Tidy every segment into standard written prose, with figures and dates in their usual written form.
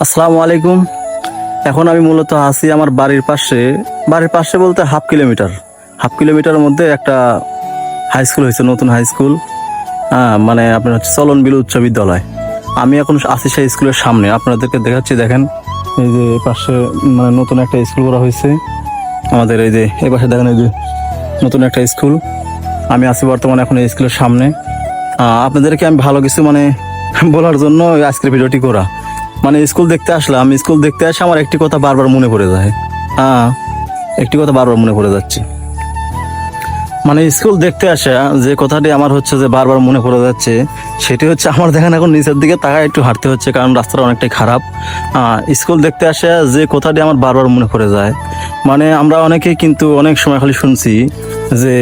আসসালামু আলাইকুম। এখন আমি মূলত আছি আমার বাড়ির পাশে বলতে হাফ কিলোমিটারের মধ্যে একটা হাই স্কুল হয়েছে, নতুন হাই স্কুল। মানে আপনার হচ্ছে চলন বিল উচ্চ বিদ্যালয়। আমি এখন আছি সেই স্কুলের সামনে, আপনাদেরকে দেখাচ্ছি। দেখেন এই যে পাশে মানে নতুন একটা স্কুল করা হয়েছে আমাদের। এই যে এই পাশে দেখেন, এই যে নতুন একটা স্কুল। আমি আছি বর্তমানে এখন এই স্কুলের সামনে। আপনাদেরকে আমি ভালো কিছু মানে বলার জন্য আজকের ভিডিওটি করা। মানে স্কুল দেখতে আসলাম, স্কুল দেখতে আসে আমার একটি কথা বারবার মনে পড়ে যায়। একটি কথা বারবার মনে পড়ে যাচ্ছে। মানে স্কুল দেখতে আসা যে কথাটি আমার হচ্ছে যে বারবার মনে পড়ে যাচ্ছে, সেটি হচ্ছে আমার দেখেন এখন নিচের দিকে তাকায় একটু হাঁটতে হচ্ছে, কারণ রাস্তাটা অনেকটাই খারাপ। স্কুল দেখতে আসা যে কথাটি আমার বারবার মনে পড়ে যায়, মানে আমরা অনেকেই কিন্তু অনেক সময় খালি শুনছি যে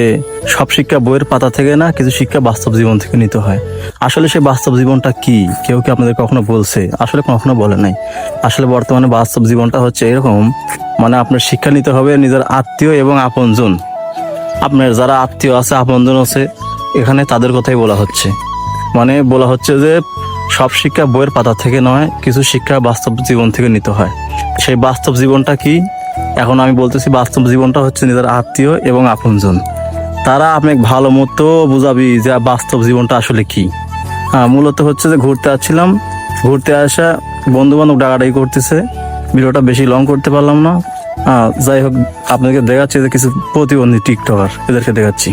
সব শিক্ষা বইয়ের পাতা থেকে না, কিছু শিক্ষা বাস্তব জীবন থেকে নিতে হয়। আসলে সেই বাস্তব জীবনটা কি কেউ কি আপনাদের কখনো বলছে? আসলে কখনো বলে নাই। আসলে বর্তমানে বাস্তব জীবনটা হচ্ছে এরকম, মানে আপনার শিক্ষা নিতে হবে নিজের আত্মীয় এবং আপনজন। আপনার যারা আত্মীয় আছে, আপনজন আছে, এখানে তাদের কথাই বলা হচ্ছে। মানে বলা হচ্ছে যে সব শিক্ষা বইয়ের পাতা থেকে নয়, কিছু শিক্ষা বাস্তব জীবন থেকে নিতে হয়। সেই বাস্তব জীবনটা কি? এখন আমি বলতেছি, বাস্তব জীবনটা হচ্ছে নিজের আত্মীয় এবং আপনজন। তারা আপনাকে ভালো মতো বুঝাবি যে বাস্তব জীবনটা আসলে কি। মূলত হচ্ছে যে ঘুরতে আসা বন্ধু বান্ধব ডাকাডাকি করতেছে। ভিডিওটা বেশি লং করতে পারলাম না। যাই হোক, আপনাদেরকে দেখাচ্ছি যে কিছু প্রতিবন্ধী টিকটকার, এদেরকে দেখাচ্ছি।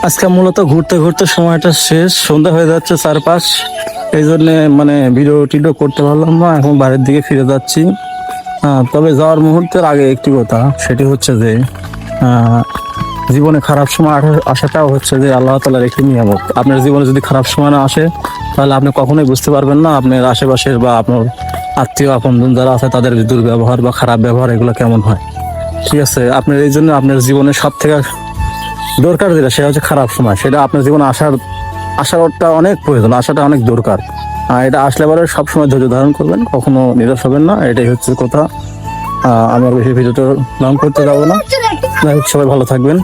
আজকে মূলত ঘুরতে ঘুরতে সময়টা শেষ, সন্ধ্যা হয়ে যাচ্ছে চারপাশ। এই জন্যে মানে ভিডিও টিডিও করতে পারলাম না, এখন বাড়ির দিকে ফিরে যাচ্ছি। তবে যাওয়ার মুহূর্তের আগে একটি কথা, সেটি হচ্ছে যে জীবনে খারাপ সময় আসাটাও হচ্ছে যে আল্লাহ তাআলার একটি নিয়ামত। আপনার জীবনে যদি খারাপ সময় না আসে, তাহলে আপনি কখনোই বুঝতে পারবেন না আপনার আশেপাশের বা আপনার আত্মীয় আপনজন যারা আছে তাদের দুর্ব্যবহার বা খারাপ ব্যবহার এগুলো কেমন হয়। ঠিক আছে, আপনার এই জন্য আপনার জীবনে সব থেকে দরকার যেটা, সেটা হচ্ছে খারাপ সময়। সেটা আপনার জীবনে আসাটা অনেক প্রয়োজন, আসাটা অনেক দরকার। এটা আসলে পরে সবসময় ধৈর্য ধারণ করবেন, কখনো নিরাশ হবেন না, এটাই হচ্ছে কথা। আমি আর বেশি ভিডিওটা লং করতে যাবো না। সবাই ভালো থাকবেন।